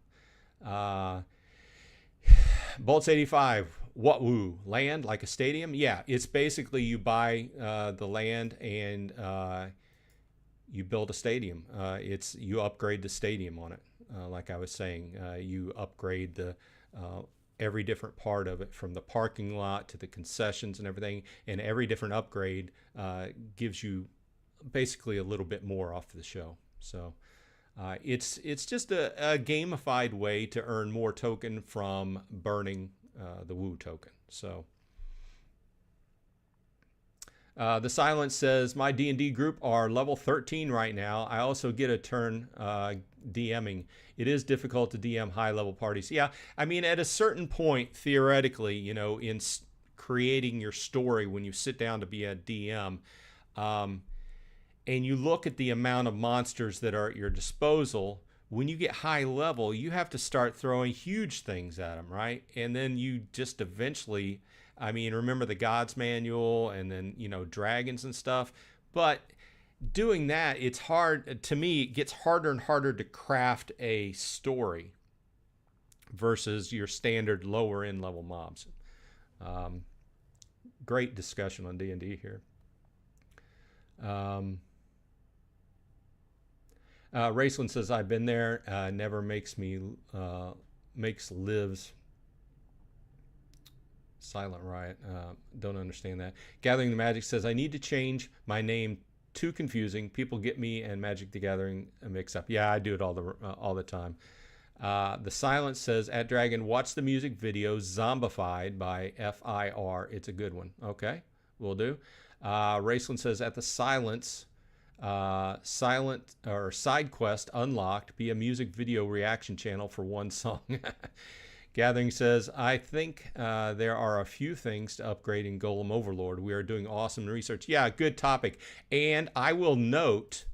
Bolts85, what Woo? Land like a stadium? Yeah, it's basically you buy the land and you build a stadium. You upgrade the stadium on it. Like I was saying, you upgrade the every different part of it, from the parking lot to the concessions and everything, and every different upgrade gives you basically a little bit more off the show. So it's just a gamified way to earn more token from burning the Woo token. So the Silence says, my D&D group are level 13 right now. I also get a turn DMing. It is difficult to DM high-level parties. Yeah, I mean, at a certain point, theoretically, you know, in creating your story, when you sit down to be a DM, and you look at the amount of monsters that are at your disposal, when you get high level, you have to start throwing huge things at them, right? And then you just eventually, I mean, remember the God's Manual and then, you know, dragons and stuff. But doing that, it's hard, to me, it gets harder and harder to craft a story versus your standard lower end level mobs. Great discussion on D&D here. Raceland says, I've been there, never makes lives. Silent Riot. Don't understand that. Gathering the Magic says, I need to change my name. Too confusing. People get me and Magic the Gathering mix up. Yeah, I do it all the time. The Silence says, at Dragon, watch the music video Zombified by FIR. It's a good one. Okay, will do. Raceland says, at the Silence, silent or side quest unlocked, be a music video reaction channel for one song. Gathering says, I think there are a few things to upgrade in Golem Overlord. We are doing awesome research. Yeah, good topic. And I will note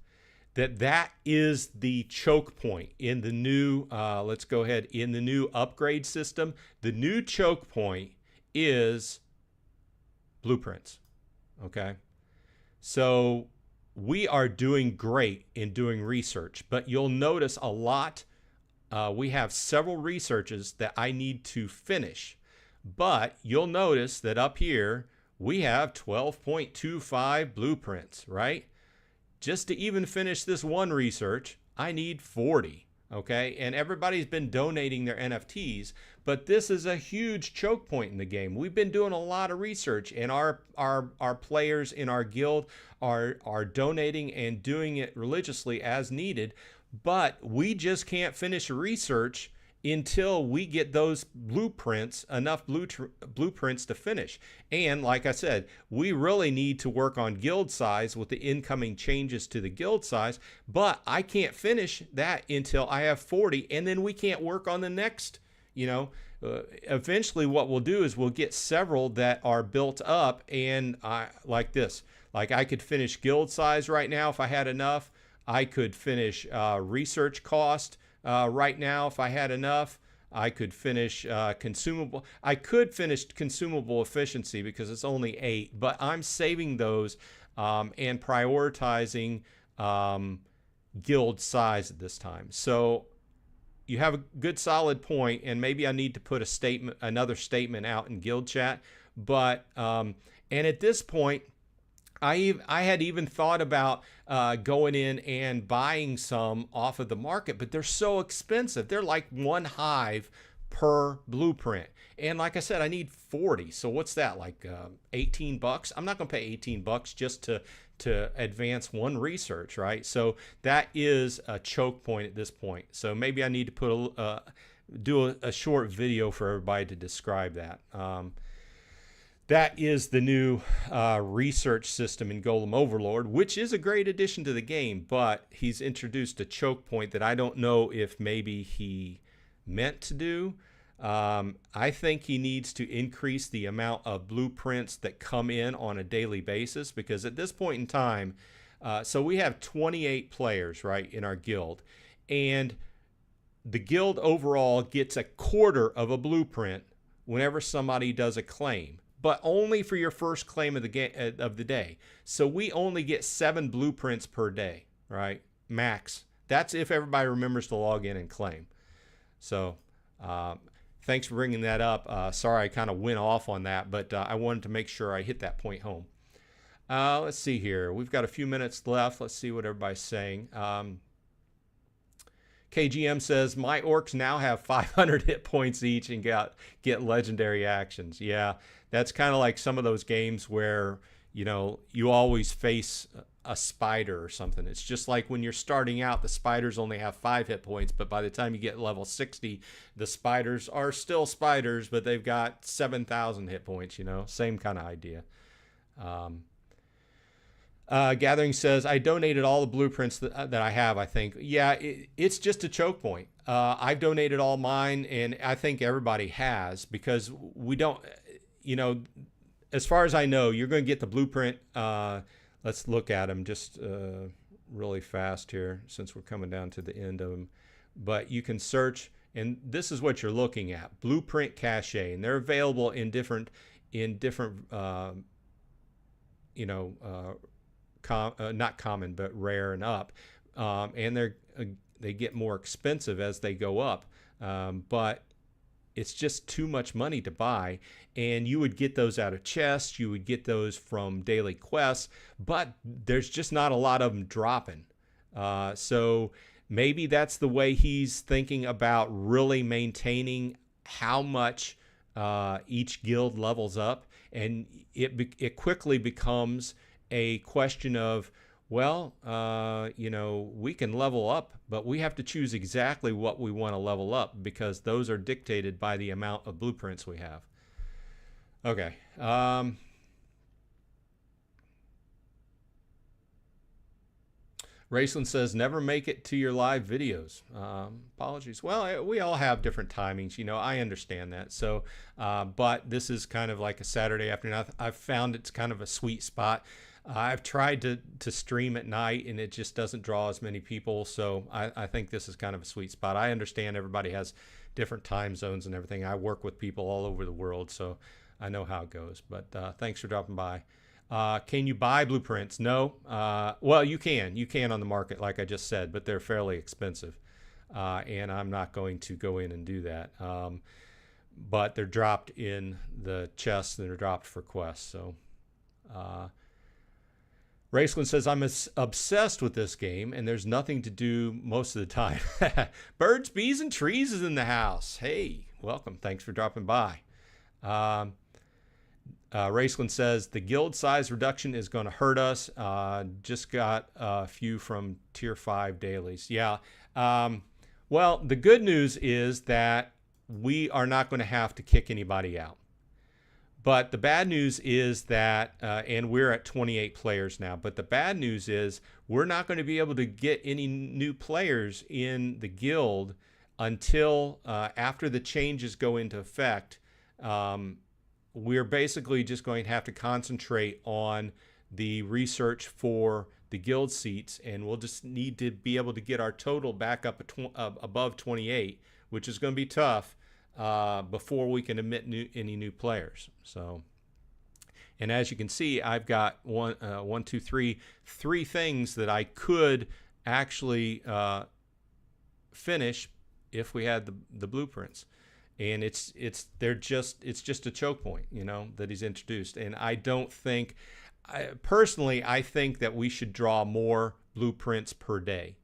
that that is the choke point in the new, let's go ahead, in the new upgrade system. The new choke point is blueprints. Okay? So we are doing great in doing research, but you'll notice a lot. We have several researches that I need to finish, but you'll notice that up here we have 12.25 blueprints, right? Just to even finish this one research, I need 40, okay? And everybody's been donating their NFTs, but this is a huge choke point in the game. We've been doing a lot of research, and our players in our guild are donating and doing it religiously as needed. But we just can't finish research until we get those blueprints, enough blueprints to finish. And like I said, we really need to work on guild size with the incoming changes to the guild size. But I can't finish that until I have 40, and then we can't work on the next, you know. Eventually what we'll do is we'll get several that are built up, and like this. Like I could finish guild size right now if I had enough. I could finish research cost right now if I had enough. I could finish consumable. I could finish consumable efficiency because it's only 8, but I'm saving those and prioritizing guild size at this time. So you have a good solid point, and maybe I need to put another statement out in guild chat. But and at this point, I had even thought about going in and buying some off of the market, but they're so expensive. They're like one hive per blueprint. And like I said, I need 40. So what's that, like $18? I'm not going to pay $18 just to advance one research, right? So that is a choke point at this point. So maybe I need to put do a short video for everybody to describe that. That is the new research system in Golem Overlord, which is a great addition to the game, but he's introduced a choke point that I don't know if maybe he meant to do. I think he needs to increase the amount of blueprints that come in on a daily basis, because at this point in time, so we have 28 players, right, in our guild, and the guild overall gets a quarter of a blueprint whenever somebody does a claim, but only for your first claim of the day. So we only get 7 blueprints per day, right? Max. That's if everybody remembers to log in and claim. So thanks for bringing that up. Sorry I kind of went off on that, but I wanted to make sure I hit that point home. Let's see here. We've got a few minutes left. Let's see what everybody's saying. KGM says, my orcs now have 500 hit points each and get legendary actions. Yeah, that's kind of like some of those games where, you know, you always face a spider or something. It's just like when you're starting out, the spiders only have 5 hit points, but by the time you get level 60, the spiders are still spiders, but they've got 7,000 hit points, you know, same kind of idea. Gathering says, I donated all the blueprints that I have, I think. Yeah, it's just a choke point. I've donated all mine, and I think everybody has, because we don't, you know, as far as I know, you're going to get the blueprint. Let's look at them just really fast here, since we're coming down to the end of them. But you can search, and this is what you're looking at: blueprint cache, and they're available in different you know, not common, but rare and up, and they get more expensive as they go up, but it's just too much money to buy. And you would get those out of chests, you would get those from daily quests, but there's just not a lot of them dropping. So maybe that's the way he's thinking about really maintaining how much each guild levels up, and it quickly becomes a question of, well, you know, we can level up, but we have to choose exactly what we want to level up, because those are dictated by the amount of blueprints we have. Okay. Raceland says, never make it to your live videos. Apologies. Well, we all have different timings, you know, I understand that. So, but this is kind of like a Saturday afternoon. I've found it's kind of a sweet spot. I've tried to stream at night, and it just doesn't draw as many people. So I think this is kind of a sweet spot. I understand everybody has different time zones and everything. I work with people all over the world, so I know how it goes. But thanks for dropping by. Can you buy blueprints? No. Well, you can on the market, like I just said, but they're fairly expensive. And I'm not going to go in and do that. But they're dropped in the chests, and they're dropped for quests. So, Raceland says, I'm obsessed with this game, and there's nothing to do most of the time. Birds, bees, and trees is in the house. Hey, welcome. Thanks for dropping by. Raceland says, the guild size reduction is going to hurt us. Just got a few from tier 5 dailies. Yeah. Well, the good news is that we are not going to have to kick anybody out. But the bad news is that, and we're at 28 players now, but the bad news is we're not going to be able to get any new players in the guild until after the changes go into effect. We're basically just going to have to concentrate on the research for the guild seats, and we'll just need to be able to get our total back up above 28, which is going to be tough before we can admit any new players. So, and as you can see, I've got three things that I could actually finish if we had the blueprints. And it's just a choke point, you know, that he's introduced. And I don't think, personally, I think that we should draw more blueprints per day.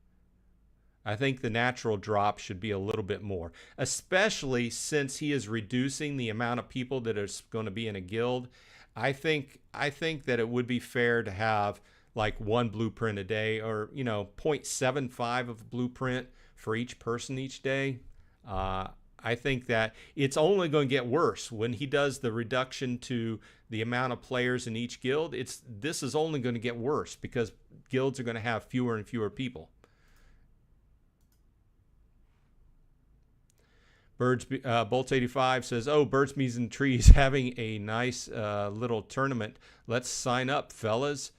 I think the natural drop should be a little bit more, especially since he is reducing the amount of people that are going to be in a guild. I think that it would be fair to have like 1 blueprint a day, or, you know, 0.75 of a blueprint for each person each day. I think that it's only going to get worse when he does the reduction to the amount of players in each guild. This is only going to get worse because guilds are going to have fewer and fewer people. Bolts 85 says, oh, Birds, Bees, and Trees having a nice little tournament. Let's sign up, fellas.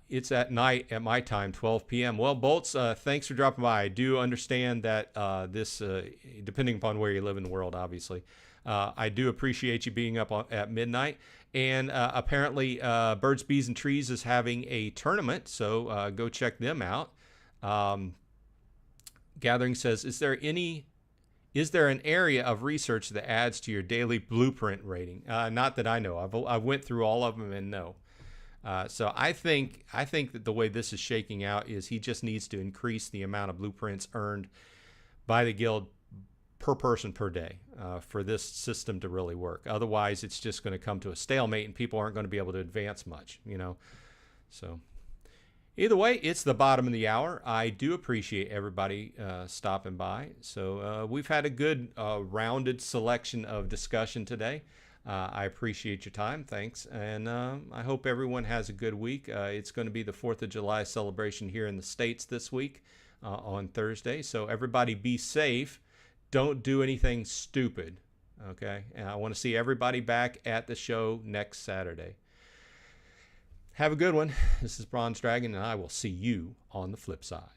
It's at night at my time, 12 p.m. Well, Bolts, thanks for dropping by. I do understand that this, depending upon where you live in the world, obviously, I do appreciate you being up at midnight. And apparently Birds, Bees, and Trees is having a tournament, so go check them out. Gathering says, is there an area of research that adds to your daily blueprint rating? Not that I know. I went through all of them, and no. So I think that the way this is shaking out is he just needs to increase the amount of blueprints earned by the guild per person per day for this system to really work. Otherwise, it's just going to come to a stalemate, and people aren't going to be able to advance much, you know. So, Either way, it's the bottom of the hour. I do appreciate everybody stopping by. So we've had a good rounded selection of discussion today. I appreciate your time. Thanks. And I hope everyone has a good week. It's going to be the 4th of July celebration here in the States this week on Thursday. So everybody be safe. Don't do anything stupid. Okay? And I want to see everybody back at the show next Saturday. Have a good one. This is Bronze Dragon, and I will see you on the flip side.